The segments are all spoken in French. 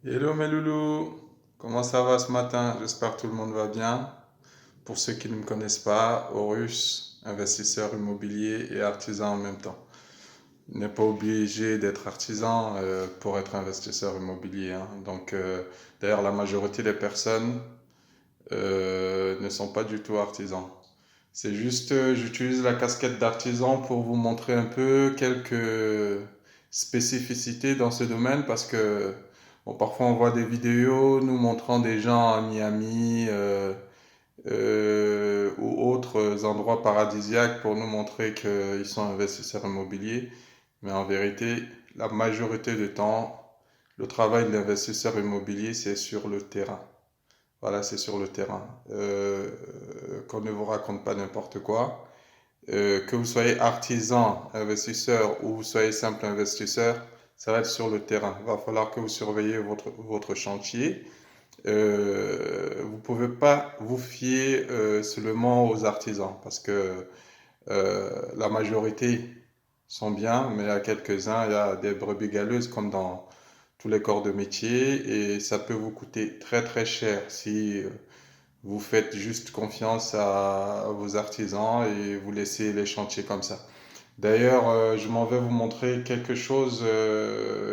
Hello mes loulous, comment ça va ce matin? J'espère que tout le monde va bien. Pour ceux qui ne me connaissent pas, Horus, investisseur immobilier et artisan en même temps. Il n'est pas obligé d'être artisan pour être investisseur immobilier, hein. D'ailleurs, la majorité des personnes ne sont pas du tout artisans. C'est juste, j'utilise la casquette d'artisan pour vous montrer un peu quelques spécificités dans ce domaine parce que bon, parfois on voit des vidéos nous montrant des gens à Miami ou autres endroits paradisiaques pour nous montrer qu'ils sont investisseurs immobiliers. Mais en vérité, la majorité du temps, le travail de l'investisseur immobilier, c'est sur le terrain. Voilà, c'est sur le terrain. Qu'on ne vous raconte pas n'importe quoi. Que vous soyez artisan, investisseur ou vous soyez simple investisseur, ça va être sur le terrain. Il va falloir que vous surveillez votre chantier. Vous ne pouvez pas vous fier seulement aux artisans parce que la majorité sont bien, mais il y a quelques-uns, il y a des brebis galeuses comme dans tous les corps de métier et ça peut vous coûter très très cher si vous faites juste confiance à vos artisans et vous laissez les chantiers comme ça. D'ailleurs, je m'en vais vous montrer quelque chose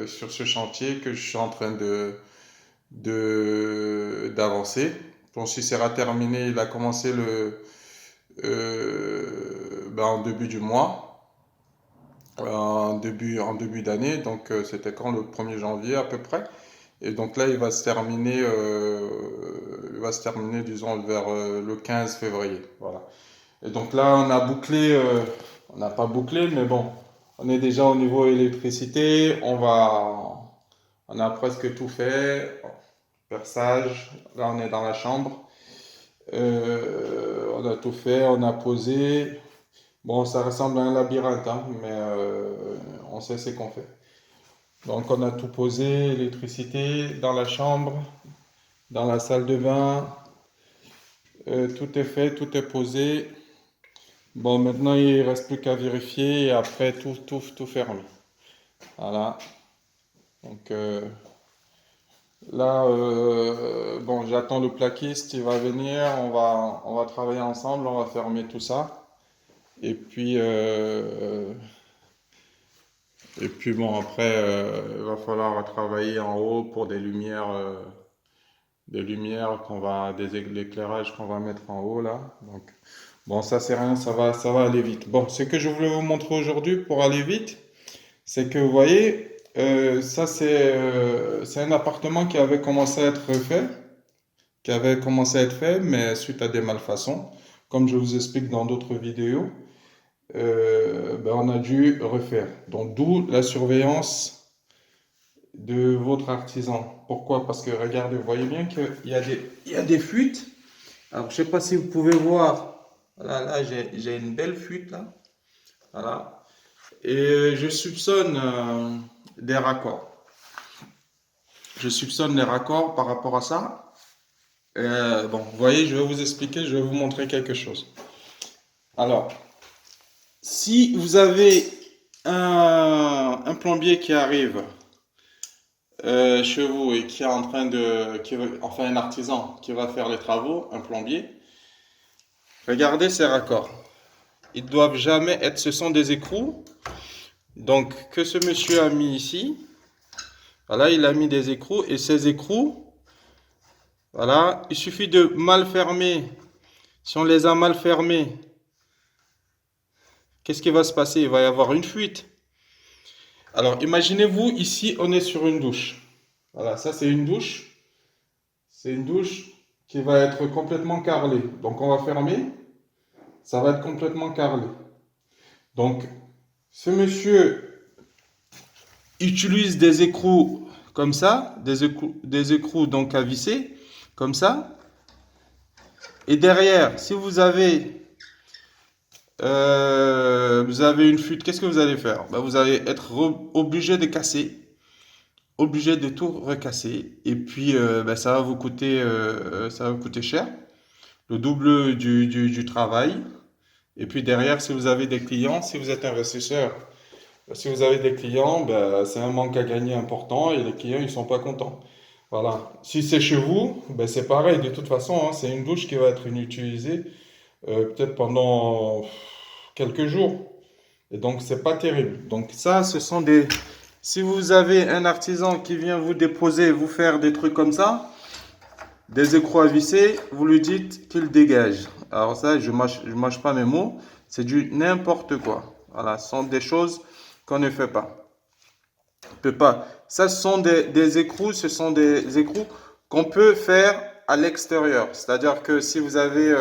sur ce chantier que je suis en train d'avancer. Bon, si c'est terminé, il a commencé en début du mois, en début d'année. Donc, c'était quand le 1er janvier à peu près. Et donc là, il va se terminer, disons, vers le 15 février. Voilà. Et donc là, on a bouclé, on n'a pas bouclé, mais bon, on est déjà au niveau électricité. On a presque tout fait. Perçage, là, on est dans la chambre. On a tout fait, on a posé. Bon, ça ressemble à un labyrinthe, hein, mais on sait ce qu'on fait. Donc, on a tout posé, électricité dans la chambre, dans la salle de bain. Tout est fait, tout est posé. Bon, maintenant, il ne reste plus qu'à vérifier et après, tout fermer. Voilà. Donc là, bon, j'attends le plaquiste, il va venir, on va travailler ensemble, on va fermer tout ça. Et puis, euh, et puis bon, après, il va falloir travailler en haut pour des lumières l'éclairage qu'on va mettre en haut là. Donc, bon, ça c'est rien, ça va aller vite. Bon, ce que je voulais vous montrer aujourd'hui pour aller vite, c'est que vous voyez, ça c'est un appartement qui avait commencé à être fait, mais suite à des malfaçons, comme je vous explique dans d'autres vidéos, on a dû refaire. Donc d'où la surveillance de votre artisan. Pourquoi? Parce que regardez, vous voyez bien il y a des fuites. Alors je sais pas si vous pouvez voir. Voilà, là j'ai une belle fuite là. Voilà. Et je soupçonne des raccords. Je soupçonne les raccords par rapport à ça. Bon, vous voyez, je vais vous expliquer, je vais vous montrer quelque chose. Alors, si vous avez un plombier qui arrive chez vous et qui est en train enfin un artisan qui va faire les travaux, un plombier, regardez ces raccords. Ils doivent jamais être, ce sont des écrous. Donc, que ce monsieur a mis ici, voilà, il a mis des écrous et ces écrous, voilà, il suffit de mal fermer. Si on les a mal fermés, qu'est-ce qui va se passer? Il va y avoir une fuite. Alors, imaginez-vous, ici, on est sur une douche. Voilà, ça c'est une douche. C'est une douche qui va être complètement carrelée. Donc, on va fermer. Ça va être complètement carrelé. Donc, ce monsieur utilise des écrous comme ça, des écrous donc à visser, comme ça. Et derrière, si vous avez une fuite, qu'est-ce que vous allez faire? Ben, vous allez être obligé de casser, obligé de tout recasser, et puis ben, ça va vous coûter cher, le double du travail. Et puis derrière, si vous avez des clients, si vous êtes investisseur, si vous avez des clients, ben, c'est un manque à gagner important et les clients ils sont pas contents. Voilà. Si c'est chez vous, ben c'est pareil. De toute façon, hein, c'est une douche qui va être inutilisée peut-être pendant quelques jours. Et donc, c'est pas terrible. Donc, ça, ce sont des. Si vous avez un artisan qui vient vous déposer, vous faire des trucs comme ça, des écrous à visser, vous lui dites qu'il dégage. Alors, ça, je mâche pas mes mots. C'est du n'importe quoi. Voilà, ce sont des choses qu'on ne fait pas. On peut pas. Ça, ce sont des écrous, ce sont des écrous qu'on peut faire à l'extérieur. C'est-à-dire que si vous avez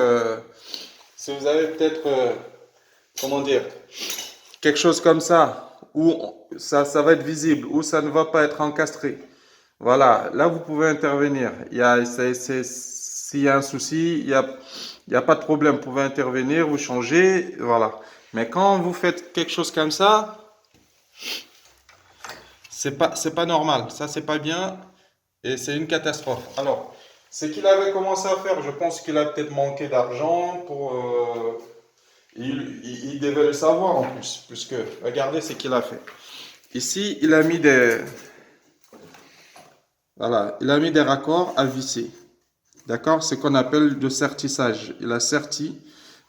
peut-être, comment dire, quelque chose comme ça, où ça va être visible, où ça ne va pas être encastré. Voilà, là vous pouvez intervenir. S'il y a un souci, il y a pas de problème. Vous pouvez intervenir, vous changez, voilà. Mais quand vous faites quelque chose comme ça, c'est pas normal. Ça, c'est pas bien et c'est une catastrophe. Alors, ce qu'il avait commencé à faire, je pense qu'il a peut-être manqué d'argent pour. Il devait le savoir en plus, puisque regardez ce qu'il a fait. Ici, il a mis voilà, il a mis des raccords à visser. D'accord? C'est ce qu'on appelle de sertissage. Il a serti.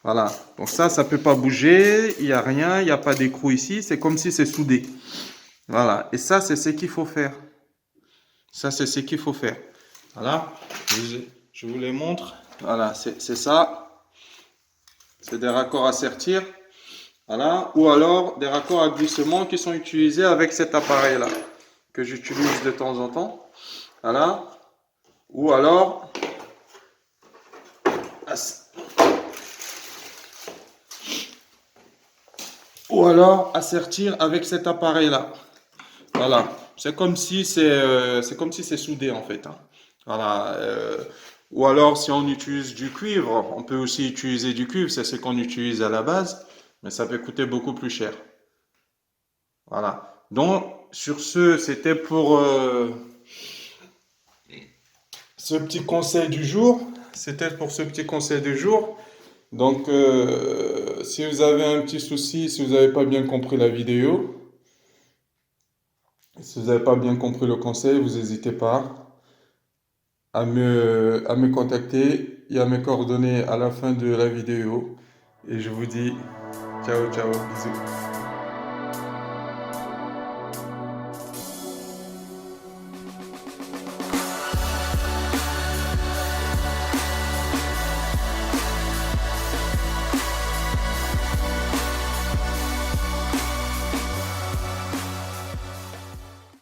Voilà. Donc ça peut pas bouger. Il n'y a rien. Il n'y a pas d'écrou ici. C'est comme si c'est soudé. Voilà. Et ça, c'est ce qu'il faut faire. Ça, c'est ce qu'il faut faire. Voilà. Je vous les montre. Voilà. C'est ça. C'est des raccords à sertir. Voilà. Ou alors des raccords à glissement qui sont utilisés avec cet appareil-là. Que j'utilise de temps en temps. Voilà. Ou alors assertir avec cet appareil-là. Voilà, c'est comme si c'est soudé en fait, hein. Voilà. Ou alors si on utilise du cuivre, on peut aussi utiliser du cuivre, c'est ce qu'on utilise à la base, mais ça peut coûter beaucoup plus cher. Voilà. Donc sur ce, c'était pour ce petit conseil du jour. C'était pour ce petit conseil du jour. Donc, si vous avez un petit souci, si vous n'avez pas bien compris la vidéo, si vous n'avez pas bien compris le conseil, vous n'hésitez pas à me contacter. Il y a mes coordonnées à la fin de la vidéo. Et je vous dis ciao, ciao, bisous.